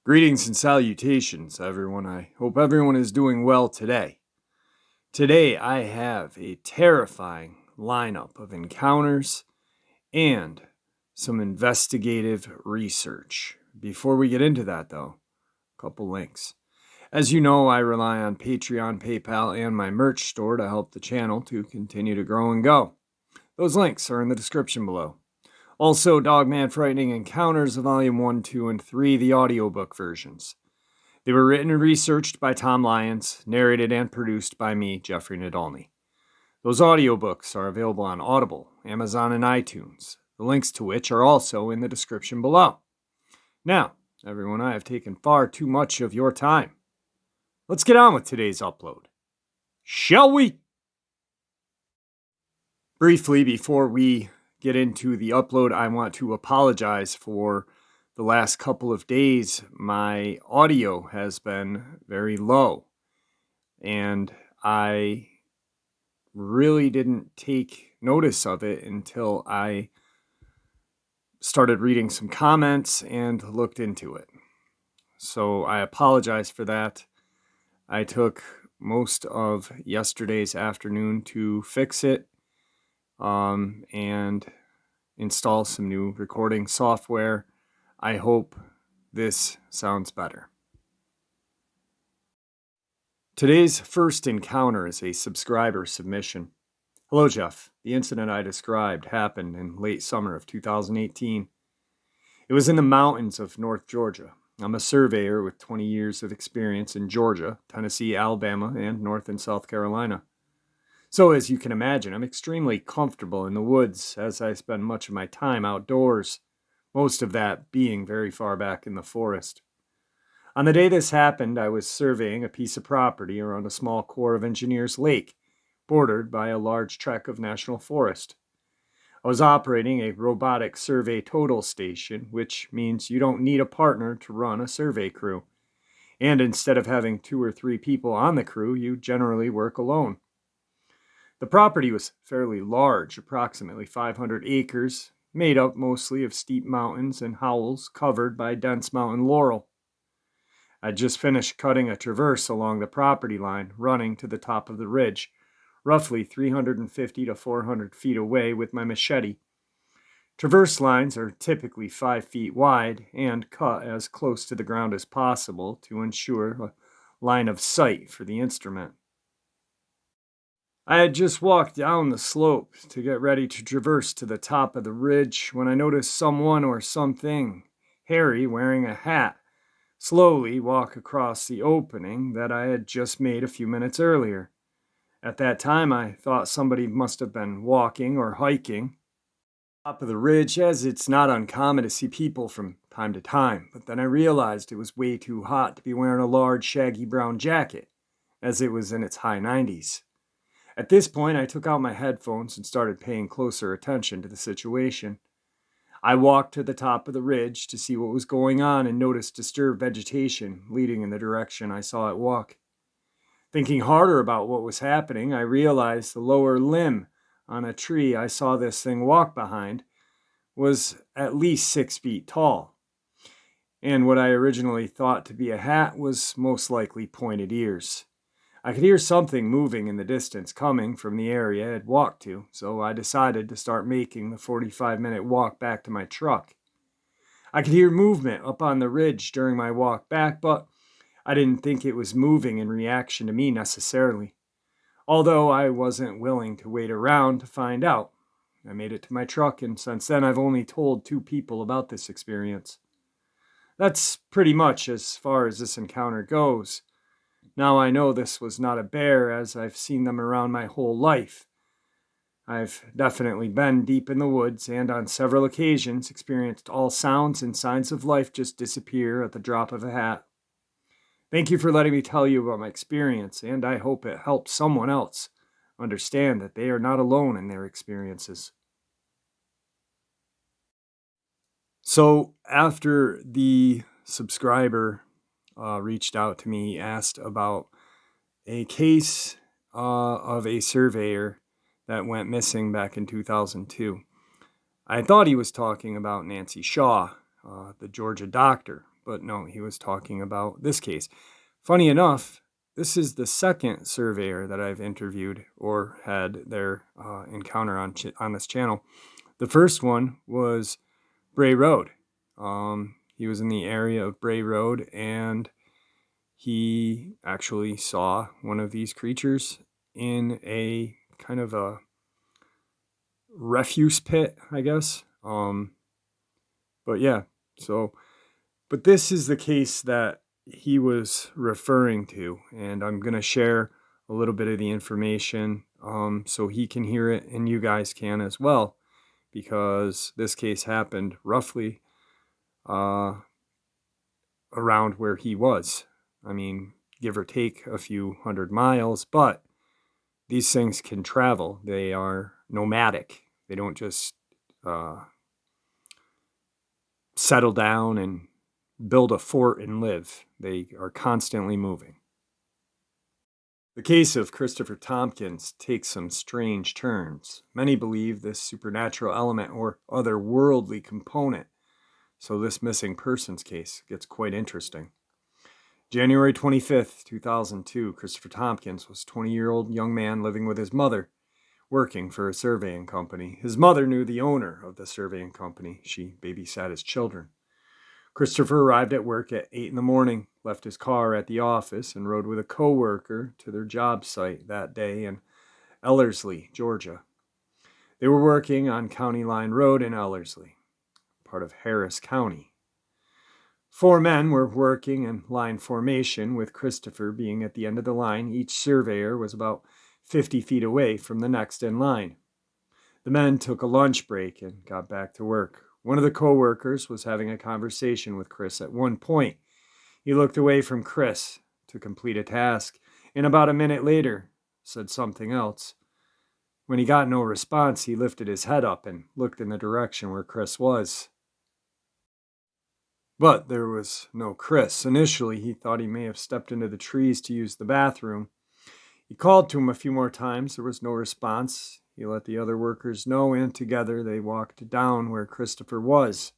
Greetings and salutations, everyone. I hope everyone is doing well today. Today, I have a terrifying lineup of encounters and some investigative research. Before we get into that, though, a couple links. As you know, I rely on Patreon, PayPal, and my merch store to help the channel to continue to grow and go. Those links are in the description below. Also, Dogman Frightening Encounters, Volume 1, 2, and 3, the audiobook versions. They were written and researched by Tom Lyons, narrated and produced by me, Jeffrey Nadolny. Those audiobooks are available on Audible, Amazon, and iTunes, the links to which are also in the description below. Now, everyone, I have taken far too much of your time. Let's get on with today's upload. Shall we? Briefly, before we get into the upload, I want to apologize for the last couple of days. My audio has been very low, and I really didn't take notice of it until I started reading some comments and looked into it. So I apologize for that. I took most of yesterday's afternoon to fix it and install some new recording software. I hope this sounds better. Today's first encounter is a subscriber submission. Hello, Jeff. The incident I described happened in late summer of 2018. It was in the mountains of North Georgia. I'm a surveyor with 20 years of experience in Georgia, Tennessee, Alabama, and North and South Carolina. So, as you can imagine, I'm extremely comfortable in the woods as I spend much of my time outdoors, most of that being very far back in the forest. On the day this happened, I was surveying a piece of property around a small Corps of Engineers lake, bordered by a large tract of national forest. I was operating a robotic survey total station, which means you don't need a partner to run a survey crew. And instead of having 2 or 3 people on the crew, you generally work alone. The property was fairly large, approximately 500 acres, made up mostly of steep mountains and howls covered by dense mountain laurel. I'd just finished cutting a traverse along the property line, running to the top of the ridge, roughly 350 to 400 feet away with my machete. Traverse lines are typically 5 feet wide and cut as close to the ground as possible to ensure a line of sight for the instrument. I had just walked down the slope to get ready to traverse to the top of the ridge when I noticed someone or something, hairy, wearing a hat, slowly walk across the opening that I had just made a few minutes earlier. At that time, I thought somebody must have been walking or hiking top of the ridge, as it's not uncommon to see people from time to time, but then I realized it was way too hot to be wearing a large, shaggy brown jacket, as it was in its high 90s. At this point, I took out my headphones and started paying closer attention to the situation. I walked to the top of the ridge to see what was going on and noticed disturbed vegetation leading in the direction I saw it walk. Thinking harder about what was happening, I realized the lower limb on a tree I saw this thing walk behind was at least 6 feet tall. And what I originally thought to be a hat was most likely pointed ears. I could hear something moving in the distance coming from the area I had walked to, so I decided to start making the 45-minute walk back to my truck. I could hear movement up on the ridge during my walk back, but I didn't think it was moving in reaction to me necessarily. Although I wasn't willing to wait around to find out. I made it to my truck, and since then I've only told 2 people about this experience. That's pretty much as far as this encounter goes. Now I know this was not a bear, as I've seen them around my whole life. I've definitely been deep in the woods and on several occasions experienced all sounds and signs of life just disappear at the drop of a hat. Thank you for letting me tell you about my experience, and I hope it helps someone else understand that they are not alone in their experiences. So after the subscriber reached out to me, asked about a case of a surveyor that went missing back in 2002. I thought he was talking about Nancy Shaw, the Georgia doctor, but no, he was talking about this case. Funny enough, this is the second surveyor that I've interviewed or had their encounter on this channel. The first one was Bray Road. He was in the area of Bray Road, and he actually saw one of these creatures in a kind of a refuse pit, I guess. But yeah, but this is the case that he was referring to, and I'm going to share a little bit of the information so he can hear it and you guys can as well, because this case happened roughly around where he was. I mean, give or take a few hundred miles, but these things can travel. They are nomadic. They don't just settle down and build a fort and live. They are constantly moving. The case of Christopher Tompkins takes some strange turns. Many believe this supernatural element or otherworldly component. So this missing persons case gets quite interesting. January 25th, 2002, Christopher Tompkins was a 20-year-old young man living with his mother, working for a surveying company. His mother knew the owner of the surveying company. She babysat his children. Christopher arrived at work at 8 in the morning, left his car at the office, and rode with a co-worker to their job site that day in Ellerslie, Georgia. They were working on County Line Road in Ellerslie, part of Harris County. 4 men were working in line formation, with Christopher being at the end of the line. Each surveyor was about 50 feet away from the next in line. The men took a lunch break and got back to work. One of the co-workers was having a conversation with Chris. At one point, he looked away from Chris to complete a task, and about a minute later said something else. When he got no response, he lifted his head up and looked in the direction where Chris was. But there was no Chris. Initially, he thought he may have stepped into the trees to use the bathroom. He called to him a few more times. There was no response. He let the other workers know, and together they walked down where Christopher was.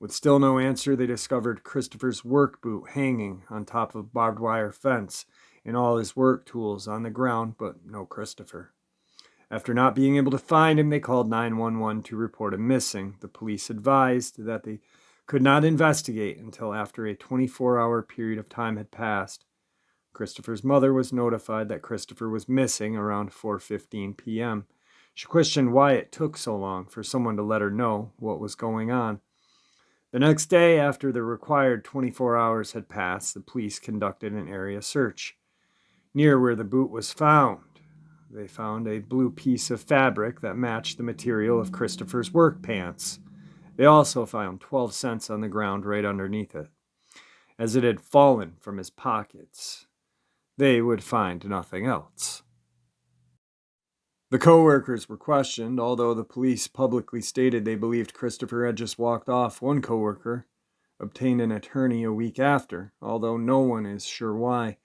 With still no answer, they discovered Christopher's work boot hanging on top of a barbed wire fence and all his work tools on the ground, but no Christopher. After not being able to find him, they called 911 to report him missing. The police advised that they could not investigate until after a 24-hour period of time had passed. Christopher's mother was notified that Christopher was missing around 4:15 p.m. She questioned why it took so long for someone to let her know what was going on. The next day, after the required 24 hours had passed, the police conducted an area search. Near where the boot was found, they found a blue piece of fabric that matched the material of Christopher's work pants. They also found 12 cents on the ground right underneath it, as it had fallen from his pockets. They would find nothing else. The co-workers were questioned, although the police publicly stated they believed Christopher had just walked off. One co-worker obtained an attorney a week after, although no one is sure why.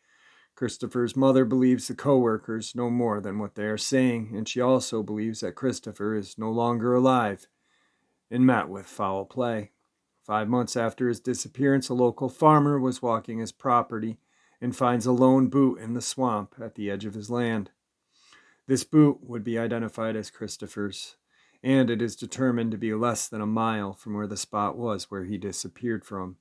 Christopher's mother believes the co-workers know more than what they are saying, and she also believes that Christopher is no longer alive and met with foul play. 5 months after his disappearance, a local farmer was walking his property and finds a lone boot in the swamp at the edge of his land. This boot would be identified as Christopher's, and it is determined to be less than a mile from where the spot was where he disappeared from.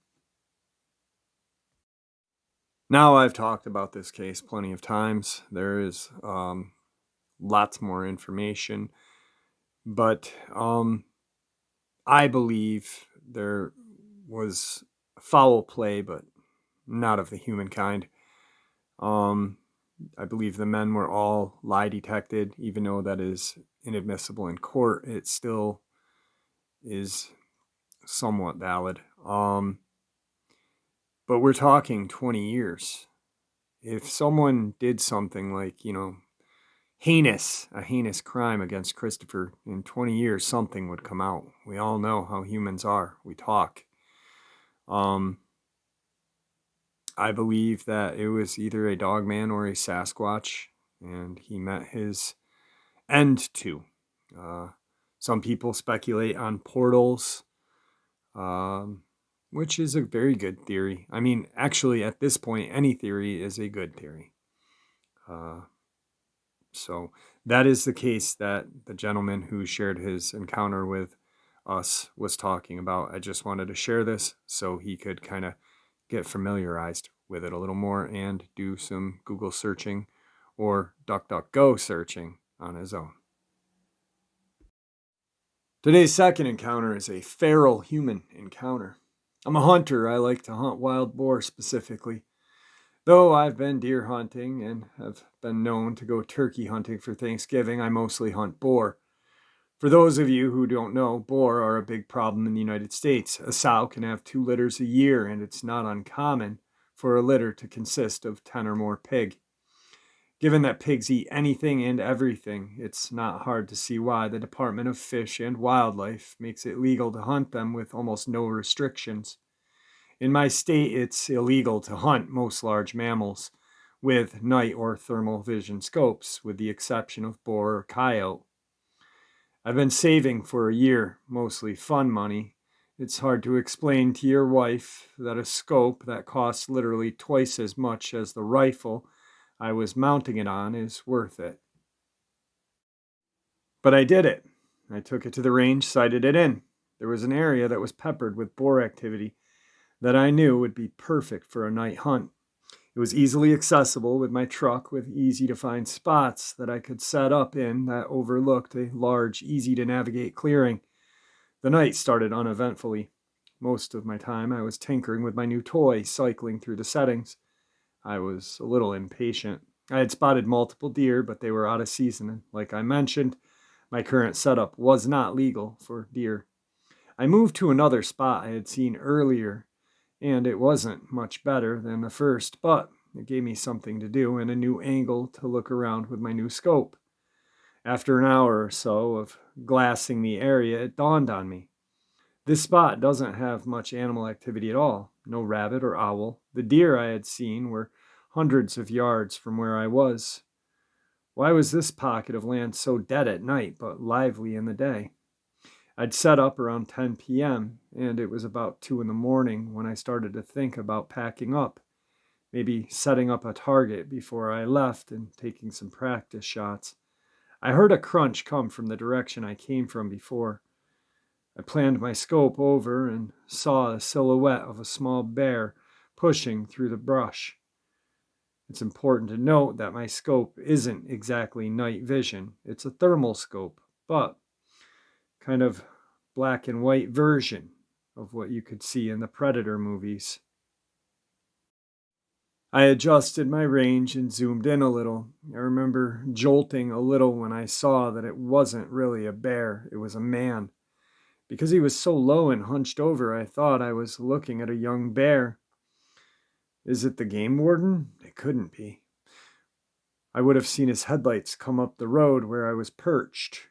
Now, I've talked about this case plenty of times. There is lots more information, but I believe there was foul play, but not of the human kind. I believe the men were all lie detected, even though that is inadmissible in court. It still is somewhat valid. But we're talking 20 years. If someone did something like, a heinous crime against Christopher, in 20 years, something would come out. We all know how humans are. We talk. I believe that it was either a Dogman or a Sasquatch, and he met his end to. Uh, some people speculate on portals, um, which is a very good theory. I mean, actually, at this point, any theory is a good theory. Uh, so that is the case that the gentleman who shared his encounter with us was talking about. I just wanted to share this so he could kind of get familiarized with it a little more and do some Google searching or DuckDuckGo searching on his own. Today's second encounter is a feral human encounter. I'm a hunter. I like to hunt wild boar specifically. Though I've been deer hunting and have been known to go turkey hunting for Thanksgiving, I mostly hunt boar. For those of you who don't know, boar are a big problem in the United States. A sow can have 2 litters a year, and it's not uncommon for a litter to consist of 10 or more pig. Given that pigs eat anything and everything, it's not hard to see why the Department of Fish and Wildlife makes it legal to hunt them with almost no restrictions. In my state, it's illegal to hunt most large mammals with night or thermal vision scopes, with the exception of boar or coyote. I've been saving for a year, mostly fun money. It's hard to explain to your wife that a scope that costs literally twice as much as the rifle I was mounting it on is worth it. But I did it. I took it to the range, sighted it in. There was an area that was peppered with boar activity that I knew would be perfect for a night hunt. It was easily accessible with my truck, with easy to find spots that I could set up in that overlooked a large, easy to navigate clearing. The night started uneventfully. Most of my time I was tinkering with my new toy, cycling through the settings. I was a little impatient. I had spotted multiple deer, but they were out of season, and like I mentioned, my current setup was not legal for deer. I moved to another spot I had seen earlier, and it wasn't much better than the first, but it gave me something to do and a new angle to look around with my new scope. After an hour or so of glassing the area, it dawned on me. This spot doesn't have much animal activity at all. No rabbit or owl. The deer I had seen were hundreds of yards from where I was. Why was this pocket of land so dead at night but lively in the day? I'd set up around 10 p.m., and it was about 2 in the morning when I started to think about packing up, maybe setting up a target before I left and taking some practice shots. I heard a crunch come from the direction I came from before. I planned my scope over and saw a silhouette of a small bear pushing through the brush. It's important to note that my scope isn't exactly night vision. It's a thermal scope, but kind of black and white version of what you could see in the Predator movies. I adjusted my range and zoomed in a little. I remember jolting a little when I saw that it wasn't really a bear, it was a man. Because he was so low and hunched over, I thought I was looking at a young bear. Is it the game warden? It couldn't be. I would have seen his headlights come up the road where I was perched.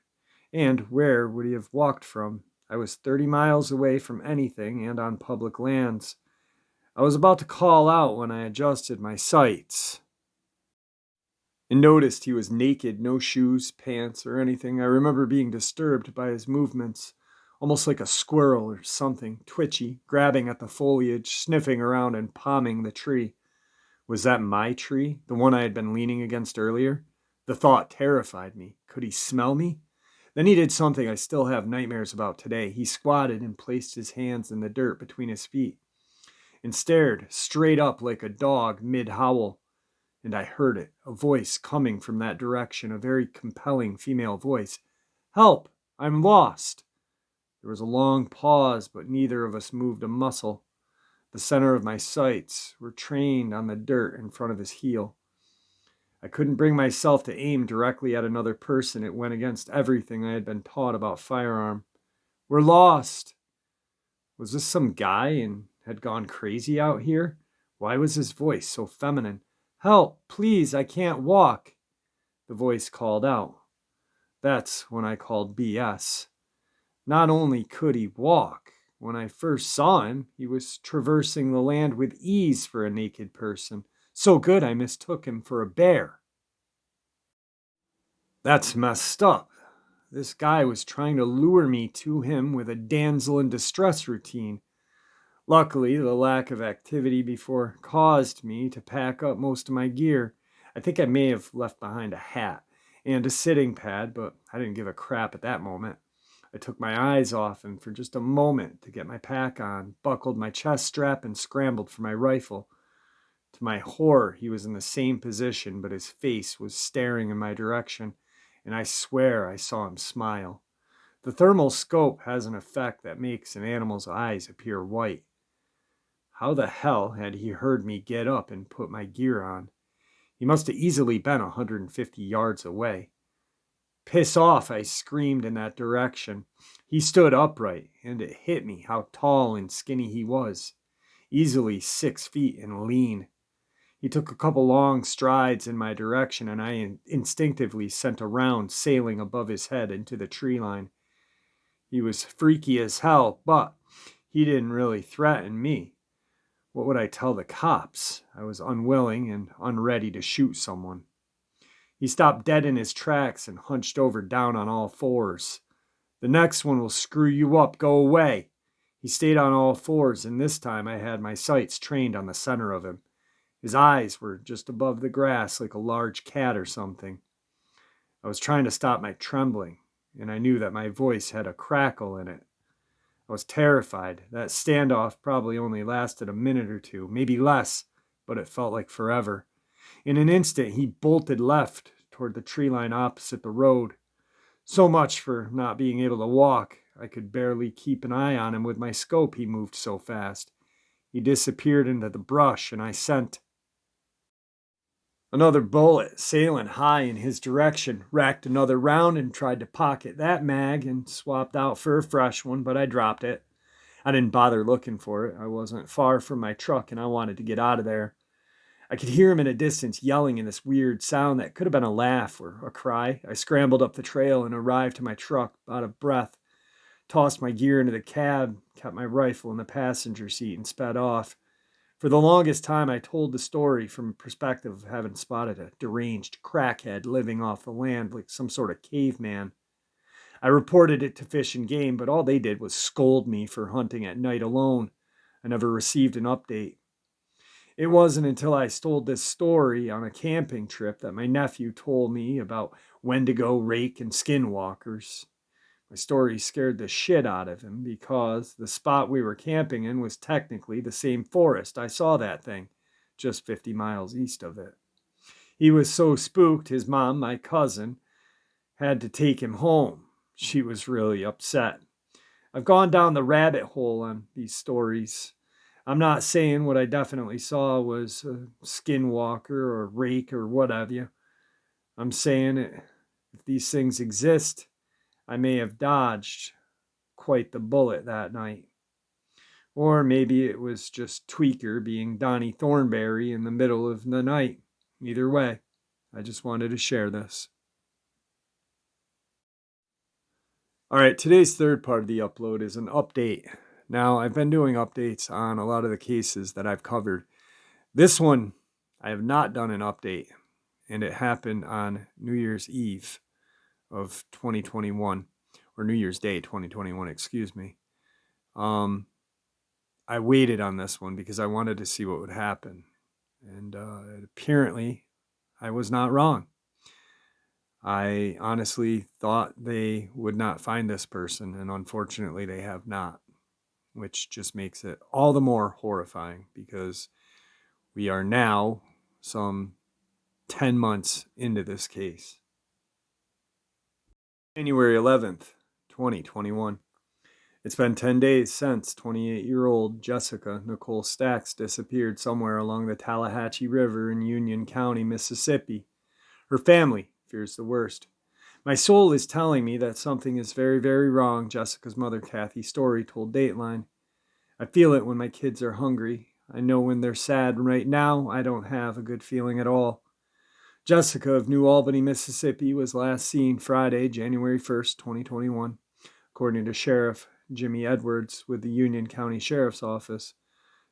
And where would he have walked from? I was 30 miles away from anything and on public lands. I was about to call out when I adjusted my sights and noticed he was naked, no shoes, pants, or anything. I remember being disturbed by his movements, almost like a squirrel or something, twitchy, grabbing at the foliage, sniffing around and palming the tree. Was that my tree, the one I had been leaning against earlier? The thought terrified me. Could he smell me? Then he did something I still have nightmares about today. He squatted and placed his hands in the dirt between his feet and stared straight up like a dog mid-howl. And I heard it, a voice coming from that direction, a very compelling female voice. "Help! I'm lost!" There was a long pause, but neither of us moved a muscle. The center of my sights were trained on the dirt in front of his heel. I couldn't bring myself to aim directly at another person. It went against everything I had been taught about firearm. "We're lost!" Was this some guy and had gone crazy out here? Why was his voice so feminine? "Help, please, I can't walk," the voice called out. That's when I called BS. Not only could he walk, when I first saw him, he was traversing the land with ease for a naked person. So good I mistook him for a bear. That's messed up. This guy was trying to lure me to him with a damsel in distress routine. Luckily, the lack of activity before caused me to pack up most of my gear. I think I may have left behind a hat and a sitting pad, but I didn't give a crap at that moment. I took my eyes off him for just a moment to get my pack on, buckled my chest strap, and scrambled for my rifle. To my horror, he was in the same position, but his face was staring in my direction, and I swear I saw him smile. The thermal scope has an effect that makes an animal's eyes appear white. How the hell had he heard me get up and put my gear on? He must have easily been 150 yards away. Piss off, I screamed in that direction. He stood upright, and it hit me how tall and skinny he was. Easily 6 feet and lean. He took a couple long strides in my direction, and I instinctively sent a round sailing above his head into the tree line. He was freaky as hell, but he didn't really threaten me. What would I tell the cops? I was unwilling and unready to shoot someone. He stopped dead in his tracks and hunched over down on all fours. The next one will screw you up. Go away. He stayed on all fours, and this time I had my sights trained on the center of him. His eyes were just above the grass like a large cat or something. I was trying to stop my trembling, and I knew that my voice had a crackle in it. I was terrified. That standoff probably only lasted a minute or two, maybe less, but it felt like forever. In an instant, he bolted left toward the tree line opposite the road. So much for not being able to walk. I could barely keep an eye on him with my scope, he moved so fast. He disappeared into the brush, and I sent another bullet, sailing high in his direction, racked another round and tried to pocket that mag and swapped out for a fresh one, but I dropped it. I didn't bother looking for it. I wasn't far from my truck and I wanted to get out of there. I could hear him in a distance yelling in this weird sound that could have been a laugh or a cry. I scrambled up the trail and arrived to my truck, out of breath, tossed my gear into the cab, kept my rifle in the passenger seat, and sped off. For the longest time, I told the story from a perspective of having spotted a deranged crackhead living off the land like some sort of caveman. I reported it to Fish and Game, but all they did was scold me for hunting at night alone. I never received an update. It wasn't until I told this story on a camping trip that my nephew told me about Wendigo, rake, and skinwalkers. My story scared the shit out of him because the spot we were camping in was technically the same forest I saw that thing, just 50 miles east of it. He was so spooked, his mom, my cousin, had to take him home. She was really upset. I've gone down the rabbit hole on these stories. I'm not saying what I definitely saw was a skinwalker or rake or what have you. I'm saying if these things exist, I may have dodged quite the bullet that night. Or maybe it was just Tweaker being Donnie Thornberry in the middle of the night. Either way, I just wanted to share this. All right, today's third part of the upload is an update. Now, I've been doing updates on a lot of the cases that I've covered. This one, I have not done an update, and it happened on New Year's Eve of 2021, or New Year's Day 2021, excuse me. I waited on this one because I wanted to see what would happen, and apparently I was not wrong. I honestly thought they would not find this person, and unfortunately they have not, which just makes it all the more horrifying because we are now some 10 months into this case. January 11th, 2021. It's been 10 days since 28-year-old Jessica Nicole Stacks disappeared somewhere along the Tallahatchie River in Union County, Mississippi. Her family fears the worst. My soul is telling me that something is very, very wrong, Jessica's mother, Kathy Story, told Dateline. I feel it when my kids are hungry. I know when they're sad. Right now, I don't have a good feeling at all. Jessica of New Albany, Mississippi, was last seen Friday, January 1st, 2021, according to Sheriff Jimmy Edwards with the Union County Sheriff's Office.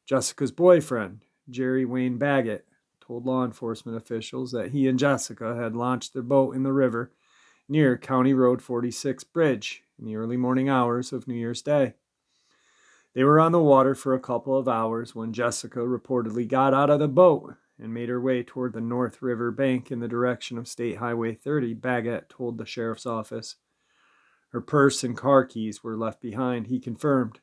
Jessica's boyfriend, Jerry Wayne Baggett, told law enforcement officials that he and Jessica had launched their boat in the river near County Road 46 Bridge in the early morning hours of New Year's Day. They were on the water for a couple of hours when Jessica reportedly got out of the boat and made her way toward the North River bank in the direction of State Highway 30, Baggett told the sheriff's office. Her purse and car keys were left behind, he confirmed.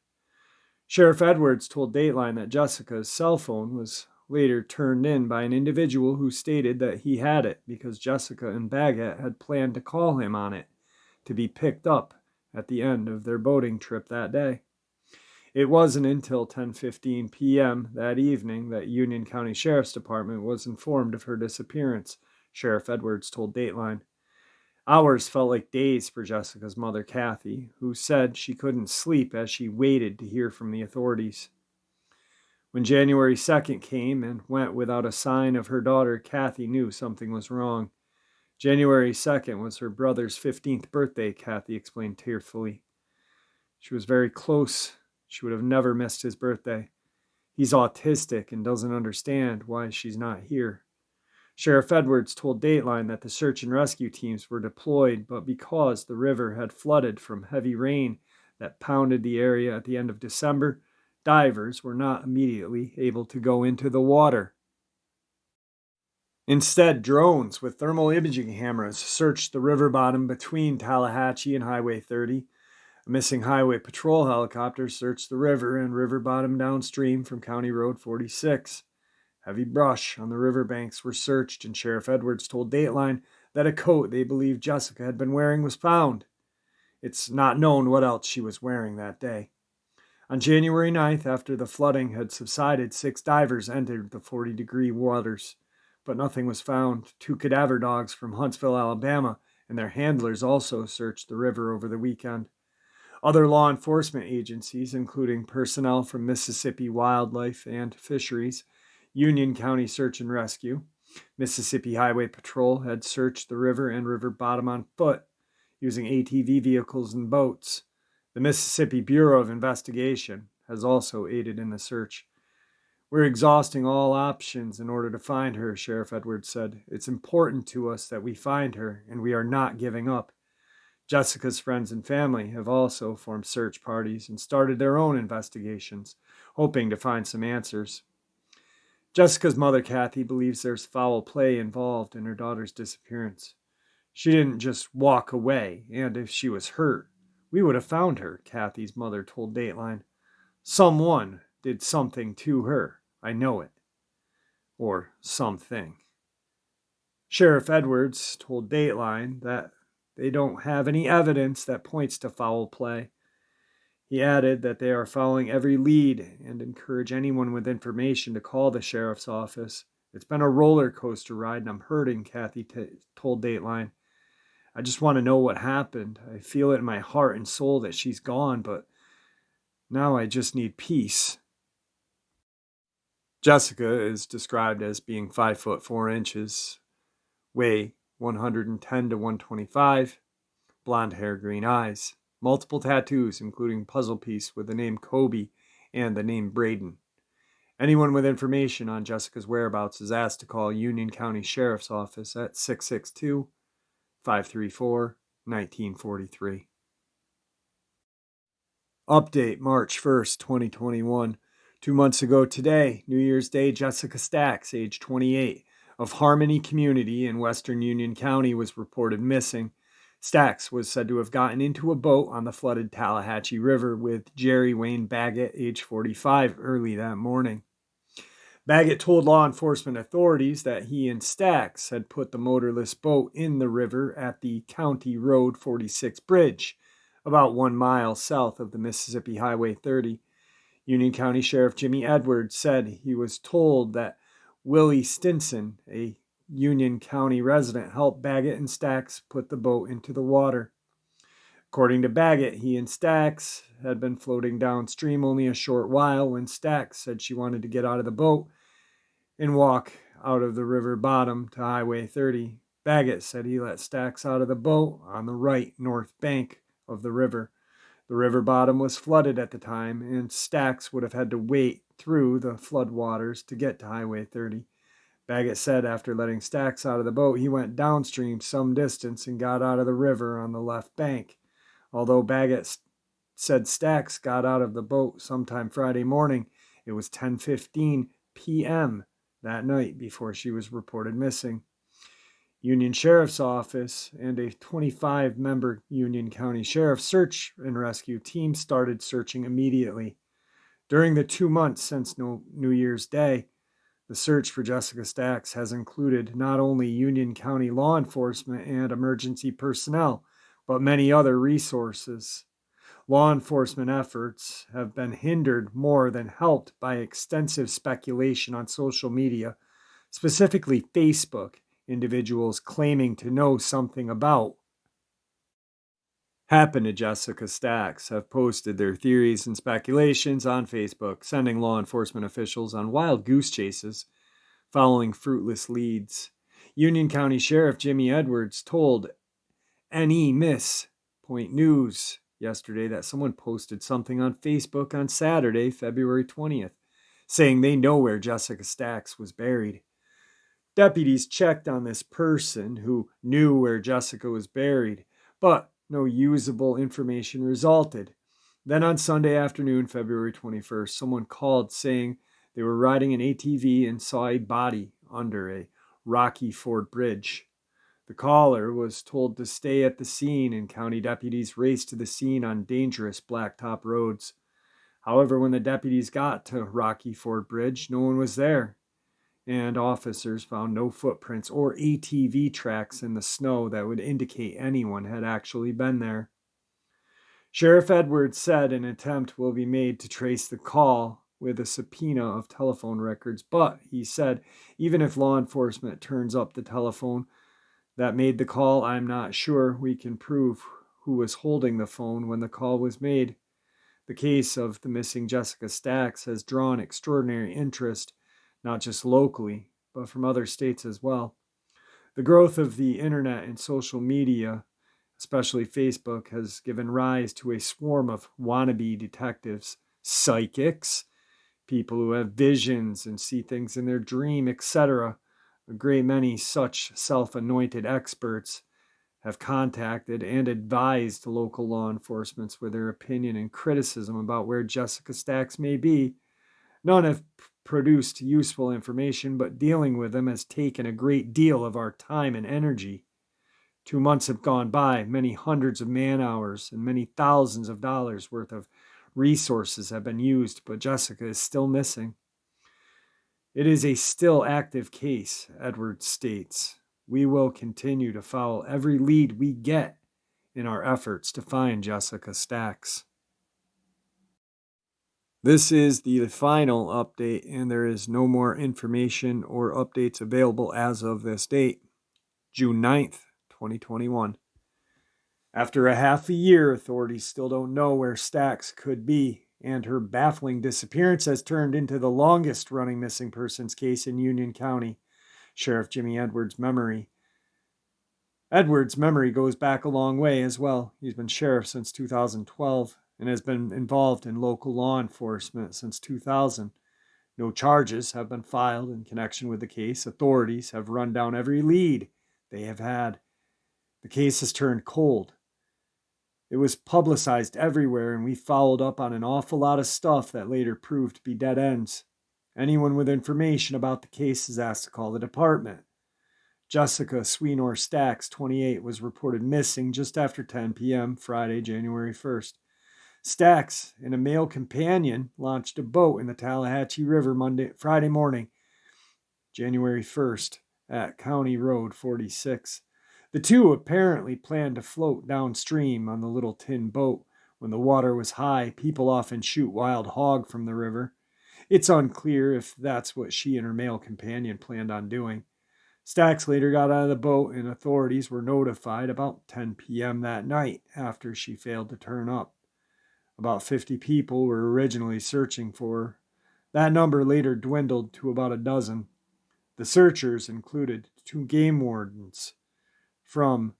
Sheriff Edwards told Dateline that Jessica's cell phone was later turned in by an individual who stated that he had it because Jessica and Baggett had planned to call him on it to be picked up at the end of their boating trip that day. It wasn't until 10:15 p.m. that evening that Union County Sheriff's Department was informed of her disappearance, Sheriff Edwards told Dateline. Hours felt like days for Jessica's mother, Kathy, who said she couldn't sleep as she waited to hear from the authorities. When January 2nd came and went without a sign of her daughter, Kathy knew something was wrong. January 2nd was her brother's 15th birthday, Kathy explained tearfully. She was very close. She would have never missed his birthday. He's autistic and doesn't understand why she's not here. Sheriff Edwards told Dateline that the search and rescue teams were deployed, but because the river had flooded from heavy rain that pounded the area at the end of December, divers were not immediately able to go into the water. Instead, drones with thermal imaging cameras searched the river bottom between Tallahatchie and Highway 30. A missing highway patrol helicopter searched the river and river bottom downstream from County Road 46. Heavy brush on the riverbanks were searched, and Sheriff Edwards told Dateline that a coat they believed Jessica had been wearing was found. It's not known what else she was wearing that day. On January 9th, after the flooding had subsided, 6 divers entered the 40-degree waters, but nothing was found. 2 cadaver dogs from Huntsville, Alabama, and their handlers also searched the river over the weekend. Other law enforcement agencies, including personnel from Mississippi Wildlife and Fisheries, Union County Search and Rescue, Mississippi Highway Patrol, had searched the river and river bottom on foot, using ATV vehicles and boats. The Mississippi Bureau of Investigation has also aided in the search. We're exhausting all options in order to find her, Sheriff Edwards said. It's important to us that we find her, and we are not giving up. Jessica's friends and family have also formed search parties and started their own investigations, hoping to find some answers. Jessica's mother, Kathy, believes there's foul play involved in her daughter's disappearance. She didn't just walk away, and if she was hurt, we would have found her, Kathy's mother told Dateline. Someone did something to her. I know it. Or something. Sheriff Edwards told Dateline that they don't have any evidence that points to foul play. He added that they are following every lead and encourage anyone with information to call the sheriff's office. It's been a roller coaster ride and I'm hurting, Kathy told Dateline. I just want to know what happened. I feel it in my heart and soul that she's gone, but now I just need peace. Jessica is described as being 5 foot 4 inches, weigh 110 to 125, blonde hair, green eyes, multiple tattoos, including puzzle piece with the name Kobe and the name Braden. Anyone with information on Jessica's whereabouts is asked to call Union County Sheriff's Office at 662-534-1943. Update March 1st, 2021. 2 months ago today, New Year's Day, Jessica Stacks, age 28, of Harmony Community in Western Union County was reported missing. Stacks was said to have gotten into a boat on the flooded Tallahatchie River with Jerry Wayne Baggett, age 45, early that morning. Baggett told law enforcement authorities that he and Stacks had put the motorless boat in the river at the County Road 46 bridge, about 1 mile south of the Mississippi Highway 30. Union County Sheriff Jimmy Edwards said he was told that Willie Stinson, a Union County resident, helped Baggett and Stacks put the boat into the water. According to Baggett, he and Stacks had been floating downstream only a short while when Stacks said she wanted to get out of the boat and walk out of the river bottom to Highway 30. Baggett said he let Stacks out of the boat on the right north bank of the river. The river bottom was flooded at the time, and Stacks would have had to wade through the floodwaters to get to Highway 30. Baggett said after letting Stacks out of the boat, he went downstream some distance and got out of the river on the left bank. Although Baggett said Stacks got out of the boat sometime Friday morning, it was 10:15 p.m. that night before she was reported missing. Union Sheriff's Office and a 25-member Union County Sheriff search and rescue team started searching immediately. During the 2 months since New Year's Day, the search for Jessica Stacks has included not only Union County law enforcement and emergency personnel, but many other resources. Law enforcement efforts have been hindered more than helped by extensive speculation on social media, specifically Facebook, individuals claiming to know something about happened to Jessica Stacks have posted their theories and speculations on Facebook, sending law enforcement officials on wild goose chases following fruitless leads. Union County Sheriff Jimmy Edwards told NE Miss Point News yesterday that someone posted something on Facebook on Saturday, February 20th, saying they know where Jessica Stacks was buried. Deputies checked on this person who knew where Jessica was buried, but no usable information resulted. Then on Sunday afternoon, February 21st, someone called saying they were riding an ATV and saw a body under a rocky ford bridge. The caller was told to stay at the scene, and county deputies raced to the scene on dangerous blacktop roads. However, when the deputies got to Rocky Ford Bridge, no one was there, and officers found no footprints or ATV tracks in the snow that would indicate anyone had actually been there. Sheriff Edwards said an attempt will be made to trace the call with a subpoena of telephone records, but he said even if law enforcement turns up the telephone that made the call, I'm not sure we can prove who was holding the phone when the call was made. The case of the missing Jessica Stacks has drawn extraordinary interest, not just locally, but from other states as well. The growth of the internet and social media, especially Facebook, has given rise to a swarm of wannabe detectives, psychics, people who have visions and see things in their dream, etc. A great many such self-anointed experts have contacted and advised local law enforcement with their opinion and criticism about where Jessica Stacks may be. None have produced useful information, but dealing with them has taken a great deal of our time and energy. 2 months have gone by, many hundreds of man-hours and many thousands of dollars worth of resources have been used, but Jessica is still missing. It is a still active case, Edwards states. We will continue to follow every lead we get in our efforts to find Jessica Stacks. This is the final update, and there is no more information or updates available as of this date, June 9th, 2021. After a half a year, authorities still don't know where Stacks could be, and her baffling disappearance has turned into the longest-running missing persons case in Union County. Sheriff Jimmy Edwards' memory. Edwards' memory goes back a long way as well. He's been sheriff since 2012 and has been involved in local law enforcement since 2000. No charges have been filed in connection with the case. Authorities have run down every lead they have had. The case has turned cold. It was publicized everywhere, and we followed up on an awful lot of stuff that later proved to be dead ends. Anyone with information about the case is asked to call the department. Jessica Sweenor Stacks, 28, was reported missing just after 10 p.m. Friday, January 1st. Stacks and a male companion launched a boat in the Tallahatchie River Friday morning, January 1st, at County Road 46. The two apparently planned to float downstream on the little tin boat. When the water was high, people often shoot wild hog from the river. It's unclear if that's what she and her male companion planned on doing. Stacks later got out of the boat, and authorities were notified about 10 p.m. that night after she failed to turn up. About 50 people were originally searching for her. That number later dwindled to about a dozen. The searchers included 2 game wardens from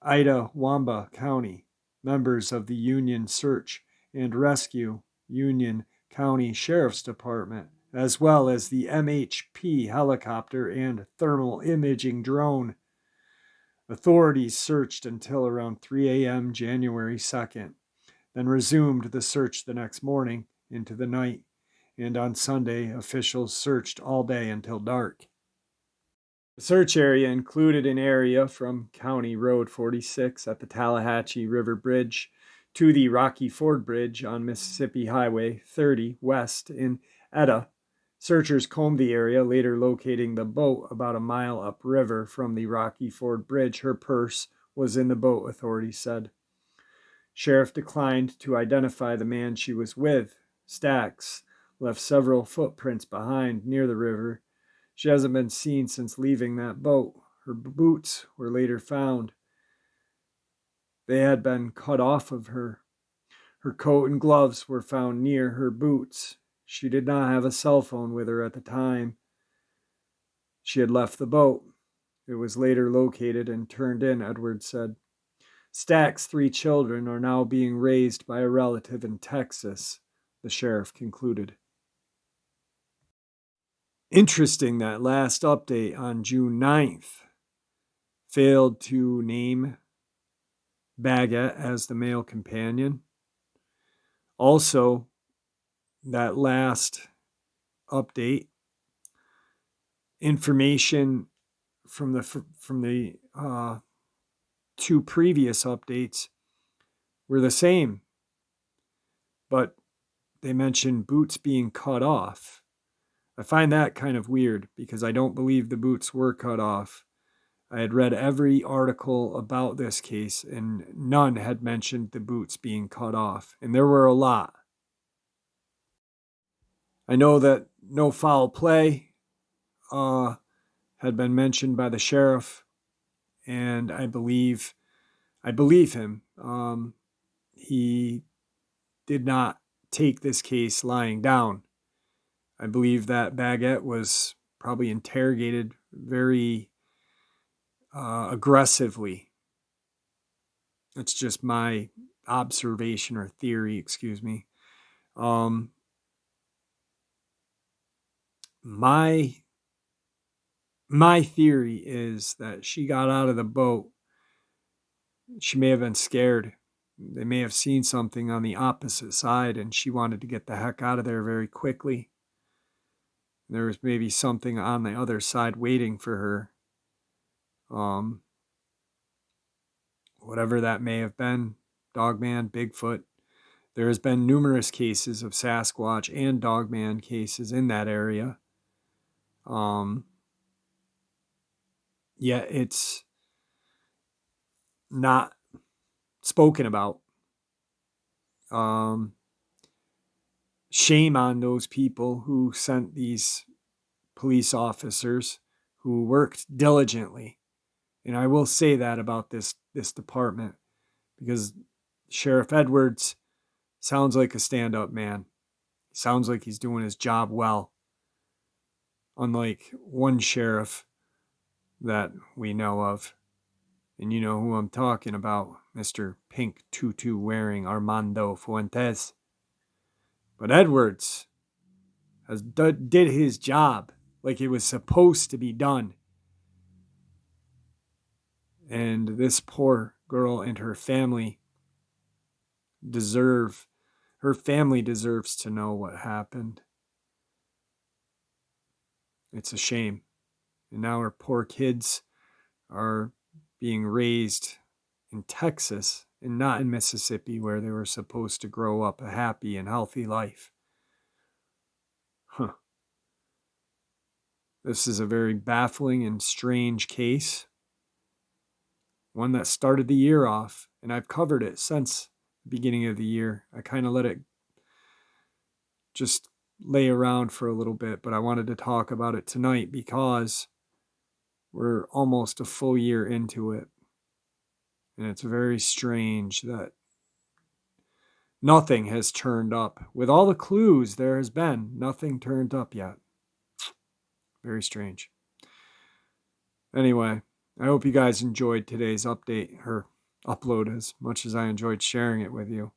Itawamba County, members of the Union Search and Rescue Union County Sheriff's Department, as well as the MHP helicopter and thermal imaging drone. Authorities searched until around 3 a.m. January 2nd, then resumed the search the next morning into the night, and on Sunday, officials searched all day until dark. The search area included an area from County Road 46 at the Tallahatchie River Bridge to the Rocky Ford Bridge on Mississippi Highway 30 west in Etta. Searchers combed the area, later locating the boat about a mile upriver from the Rocky Ford Bridge. Her purse was in the boat, authorities said. Sheriff declined to identify the man she was with. Stacks left several footprints behind near the river. She hasn't been seen since leaving that boat. Her boots were later found. They had been cut off of her. Her coat and gloves were found near her boots. She did not have a cell phone with her at the time she had left the boat. It was later located and turned in, Edwards said. Stack's 3 children are now being raised by a relative in Texas, the sheriff concluded. Interesting that last update on June 9th failed to name Baggett as the male companion. Also, that last update, information from the 2 previous updates were the same, but they mentioned boots being cut off. I find that kind of weird because I don't believe the boots were cut off. I had read every article about this case and none had mentioned the boots being cut off, and there were a lot. I know that no foul play had been mentioned by the sheriff, and I believe him. He did not take this case lying down. I believe that Baggett was probably interrogated very aggressively. That's just my observation or theory, excuse me. My theory is that she got out of the boat. She may have been scared. They may have seen something on the opposite side and she wanted to get the heck out of there very quickly. There was maybe something on the other side waiting for her. Whatever that may have been, Dogman, Bigfoot. There has been numerous cases of Sasquatch and Dogman cases in that area. Yet it's not spoken about. Shame on those people who sent these police officers who worked diligently. And I will say that about this department because Sheriff Edwards sounds like a stand-up man. Sounds like he's doing his job well. Unlike one sheriff that we know of. And you know who I'm talking about, Mr. Pink Tutu wearing Armando Fuentes. But Edwards did his job like it was supposed to be done. And this poor girl and her family deserves to know what happened. It's a shame. And now her poor kids are being raised in Texas and not in Mississippi where they were supposed to grow up a happy and healthy life. This is a very baffling and strange case. One that started the year off, and I've covered it since the beginning of the year. I kind of let it just lay around for a little bit, but I wanted to talk about it tonight because we're almost a full year into it. And it's very strange that nothing has turned up. With all the clues there has been, nothing turned up yet. Very strange. Anyway, I hope you guys enjoyed today's update or upload as much as I enjoyed sharing it with you.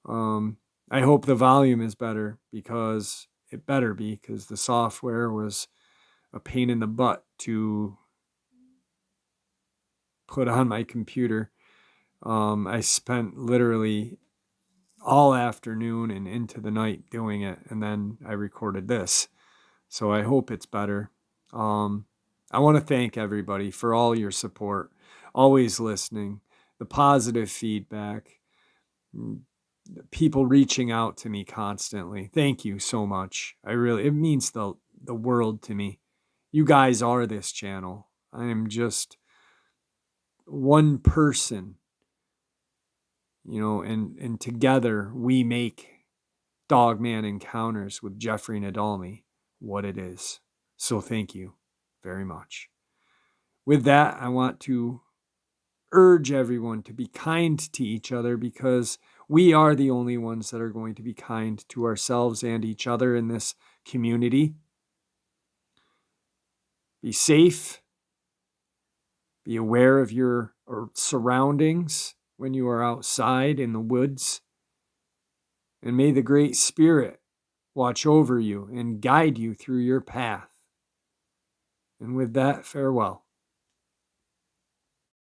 I hope the volume is better because it better be, because the software was a pain in the butt to put on my computer. I spent literally all afternoon and into the night doing it, and then I recorded this. So I hope it's better. I want to thank everybody for all your support, always listening, the positive feedback, people reaching out to me constantly. Thank you so much. It means the world to me. You guys are this channel. I am just one person, and together we make Dogman Encounters with Jeffrey Nadolny what it is. So thank you very much. With that, I want to urge everyone to be kind to each other, because we are the only ones that are going to be kind to ourselves and each other in this community. Be safe. Be aware of your surroundings when you are outside in the woods. And may the Great Spirit watch over you and guide you through your path. And with that, farewell.